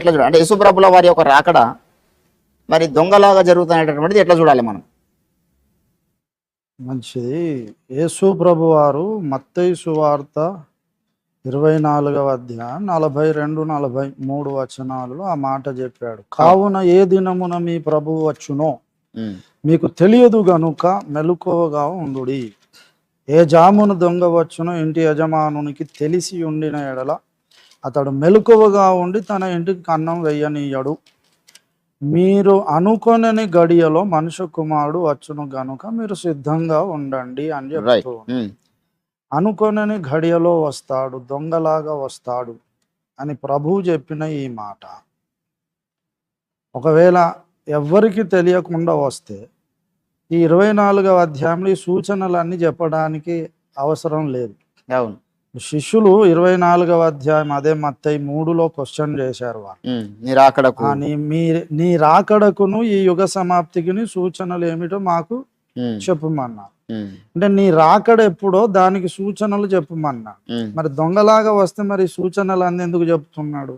ఎట్లా చూడాలి? అంటే యేసుప్రభుల వారి యొక్క రాకడ మరి దొంగలాగా జరుగుతున్నటువంటిది ఎట్లా చూడాలి మనం? మంచిది. యేసు ప్రభు వారు మత్తయి సువార్త 24వ అధ్యాయం 42, 43 వచనాలలో ఆ మాట చెప్పాడు. కావున ఏ దినమున మీ ప్రభువు వచ్చునో మీకు తెలియదు గనుక మెలకువగా ఉండుడి. ఏ జామున దొంగ వచ్చునో ఇంటి యజమానునికి తెలిసి ఉండిన ఎడల అతడు మెలకువగా ఉండి తన ఇంటికి అన్నం వెయ్యనీయడు. మీరు అనుకొనని గడియలో మనుష్య కుమారుడు వచ్చును గనుక మీరు సిద్ధంగా ఉండండి అని చెప్తూ అనుకొనని గడియలో వస్తాడు, దొంగలాగా వస్తాడు అని ప్రభువు చెప్పిన ఈ మాట ఒకవేళ ఎవ్వరికి తెలియకుండా వస్తే ఈ 24వ అధ్యాయంలో ఈ సూచనలన్నీ చెప్పడానికి అవసరం లేదు. అవును. శిష్యులు 24వ అధ్యాయం అదే మత్తయి 3లో క్వశ్చన్ చేశారు వాళ్ళు, నీ రాకడకును ఈ యుగ సమాప్తికి సూచనలు ఏమిటో మాకు చెప్పమన్నారు. అంటే నీ రాకడ ఎప్పుడో దానికి సూచనలు చెప్పమన్నా. మరి దొంగలాగా వస్తే మరి సూచనలు అన్ని ఎందుకు చెప్తున్నాడు?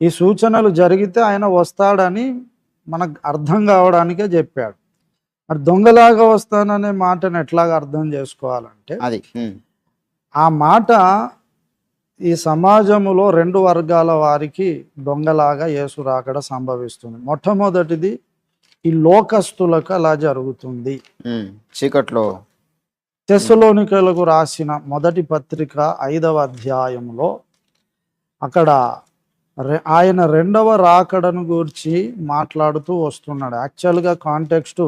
ఈ సూచనలు జరిగితే ఆయన వస్తాడని మనకు అర్థం కావడానికే చెప్పాడు. మరి దొంగలాగా వస్తాననే మాటను ఎట్లాగా అర్థం చేసుకోవాలంటే అది ఆ మాట ఈ సమాజంలో 2 వర్గాల వారికి దొంగలాగా యేసు రాకడ సంభవిస్తుంది. మొట్టమొదటిది ఈ లోకస్తులకు అలా జరుగుతుంది. చీకట్లో తెస్సలోనికలకు రాసిన మొదటి పత్రిక 5వ అధ్యాయంలో అక్కడ ఆయన 2వ రాకడను గురించి మాట్లాడుతూ వస్తున్నాడు. యాక్చువల్గా కాంటెక్స్ట్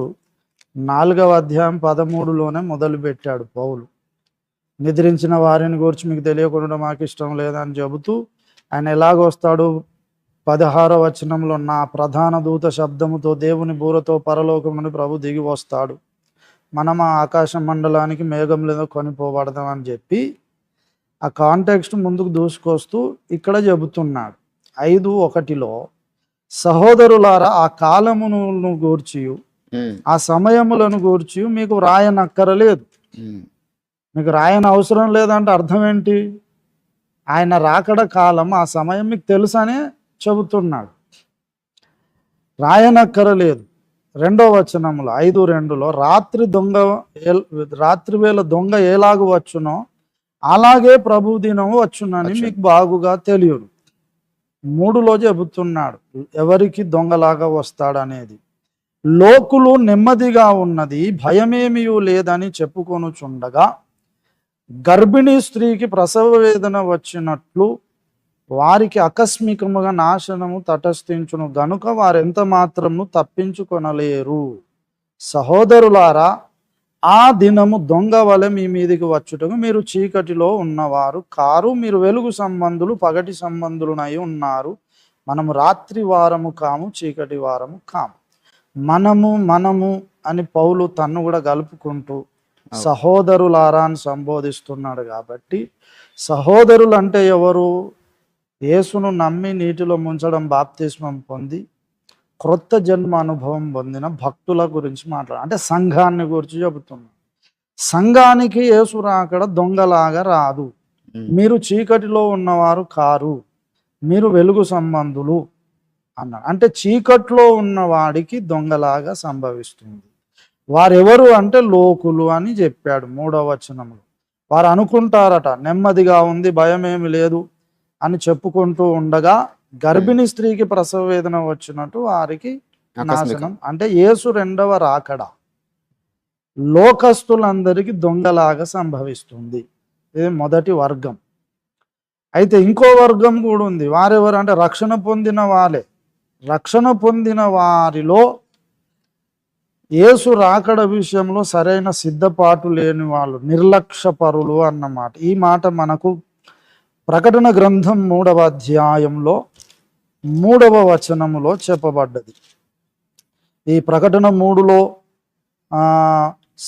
4వ అధ్యాయం 13లోనే మొదలు పెట్టాడు పౌలు. నిద్రించిన వారిని గురించి మీకు తెలియకుండా మాకు ఇష్టం లేదని చెబుతూ ఆయన ఎలాగొస్తాడు 16వ వచనంలో నా ప్రధాన దూత శబ్దముతో దేవుని బూరతో పరలోకం నుండి ప్రభు దిగి వస్తాడు, మనం ఆ ఆకాశ మండలానికి మేఘం లేదో కొనిపోబడదాం అని చెప్పి ఆ కాంటెక్స్ట్ ముందుకు దూసుకొస్తూ ఇక్కడ చెబుతున్నాడు. 5:1 సహోదరులారా ఆ కాలమును గూర్చి ఆ సమయములను గూర్చి మీకు రాయనక్కరలేదు. మీకు రాయన అవసరం లేదంటే అర్థం ఏంటి? ఆయన రాకడ కాలం ఆ సమయం మీకు తెలుసనే చెబుతున్నాడు. రాయనక్కరలేదు. 2వ వచనంలో 5:2 రాత్రి వేళ దొంగ ఎలాగూ వచ్చునో అలాగే ప్రభు దినము వచ్చునని మీకు బాగుగా తెలియదు. 3లో చెబుతున్నాడు ఎవరికి దొంగలాగా వస్తాడనేది. లోకులు నెమ్మదిగా ఉన్నది భయమేమీ లేదని చెప్పుకొనుచుండగా గర్భిణీ స్త్రీకి ప్రసవ వేదన వచ్చినట్లు వారికి ఆకస్మికముగా నాశనము తటస్థించును గనుక వారెంత మాత్రము తప్పించుకొనలేరు. సహోదరులారా ఆ దినము దొంగ వలె మీ మీదికి వచ్చుటకు మీరు చీకటిలో ఉన్నవారు కారు, మీరు వెలుగు సంబంధులు పగటి సంబంధులనై ఉన్నారు. మనము రాత్రి వారము కాము, చీకటి వారము కాము. మనము అని పౌలు తన్ను కూడా కలుపుకుంటూ సహోదరులారా అని సంబోధిస్తున్నాడు. కాబట్టి సహోదరులు అంటే ఎవరు? యేసును నమ్మి నీటిలో ముంచడం బాప్తిస్మం పొంది క్రొత్త జన్మ అనుభవం పొందిన భక్తుల గురించి అంటే సంఘాన్ని గురించి చెబుతున్నాడు. సంఘానికి యేసు రాకడ దొంగలాగా రాదు. మీరు చీకటిలో ఉన్నవారు కారు, మీరు వెలుగు సంబంధులు అన్నాడు. అంటే చీకట్లో ఉన్నవాడికి దొంగలాగా సంభవిస్తుంది. వారెవరు అంటే లోకులు అని చెప్పాడు 3వ వచనంలో. వారు అనుకుంటారట నెమ్మదిగా ఉంది, భయమేమి లేదు అని చెప్పుకుంటూ ఉండగా గర్భిణీ స్త్రీకి ప్రసవ వేదన వచ్చినట్టు వారికి నాశనం. అంటే యేసు 2వ రాకడ లోకస్తులందరికీ దొంగలాగా సంభవిస్తుంది. ఇది మొదటి వర్గం. అయితే ఇంకో వర్గం కూడా ఉంది. వారెవరు అంటే రక్షణ పొందిన వాళ్ళే. రక్షణ పొందిన వారిలో యేసు రాకడ విషయంలో సరైన సిద్ధపాటు లేని వాళ్ళు, నిర్లక్ష్యపరులు అన్నమాట. ఈ మాట మనకు ప్రకటన గ్రంథం 3వ అధ్యాయంలో 3వ వచనములో చెప్పబడ్డది. ఈ ప్రకటన 3లో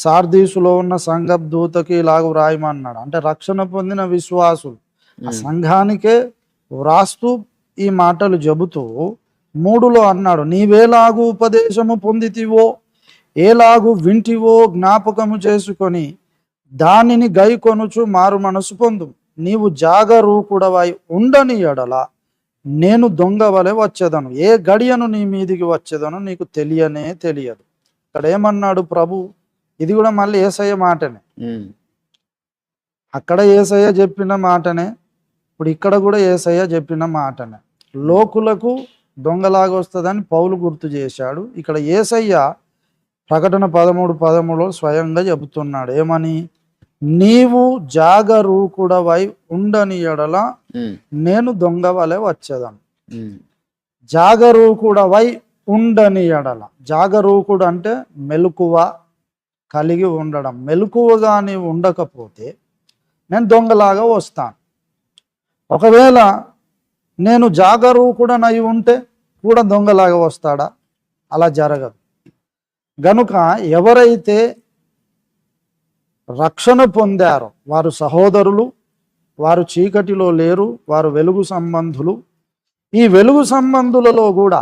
సార్దీసులో ఉన్న సంఘ దూతకి ఇలాగ వ్రాయమన్నాడు. అంటే రక్షణ పొందిన విశ్వాసులు ఆ సంఘానికే వ్రాస్తూ ఈ మాటలు చెబుతూ 3లో అన్నాడు, నీవేలాగు ఉపదేశము పొందితివో ఏలాగు వింటివో జ్ఞాపకము చేసుకొని దానిని గైకొనుచు మారు మనసు పొందు. నీవు జాగరూకుడవై ఉండని ఎడల నేను దొంగ వలె వచ్చేదను, ఏ గడియను నీ మీదికి వచ్చేదను నీకు తెలియనే తెలియదు. ఇక్కడ ఏమన్నాడు ప్రభు? ఇది కూడా మళ్ళీ యేసయ్య మాటనే. అక్కడ యేసయ్య చెప్పిన మాటనే, ఇప్పుడు ఇక్కడ కూడా యేసయ్య చెప్పిన మాటనే. లోకులకు దొంగలాగా వస్తుందని పౌలు గుర్తు చేశాడు. ఇక్కడ యేసయ్య ప్రకటన 13:13 స్వయంగా చెబుతున్నాడు. ఏమని? నీవు జాగరూకుడవై ఉండని ఎడల నేను దొంగ వలె వచ్చేదను. జాగరూకుడవై ఉండని ఎడల, జాగరూకుడు అంటే మెలకువ కలిగి ఉండడం. మెలకువగా నీవు ఉండకపోతే నేను దొంగలాగా వస్తాను. ఒకవేళ నేను జాగరూకుడనై ఉంటే కూడా దొంగలాగా వస్తాడా? అలా జరగదు. గనుక ఎవరైతే రక్షణ పొందారో వారు సహోదరులు, వారు చీకటిలో లేరు, వారు వెలుగు సంబంధులు. ఈ వెలుగు సంబంధులలో కూడా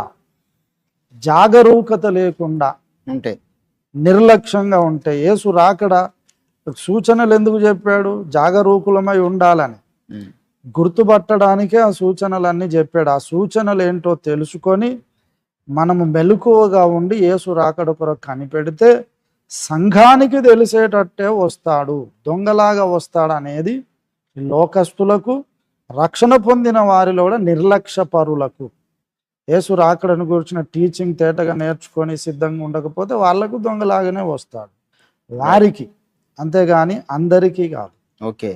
జాగరూకత లేకుండా ఉంటే, నిర్లక్ష్యంగా ఉంటే, యేసు రాకడ సూచనలు ఎందుకు చెప్పాడు? జాగరూకులమై ఉండాలని, గుర్తుపట్టడానికే ఆ సూచనలన్నీ చెప్పాడు. ఆ సూచనలు ఏంటో తెలుసుకొని మనము మెలకువగా ఉండి యేసు రాకడ కొరకు కనిపెడితే సంఘానికి తెలిసేటట్టే వస్తాడు. దొంగలాగా వస్తాడు అనేది లోకస్తులకు, రక్షణ పొందిన వారిలో కూడా నిర్లక్ష్య పరులకు, యేసు రాకడను గురించిన టీచింగ్ తేటగా నేర్చుకొని సిద్ధంగా ఉండకపోతే వాళ్ళకు దొంగలాగానే వస్తాడు. వారికి, అంతేగాని అందరికీ కాదు. ఓకే.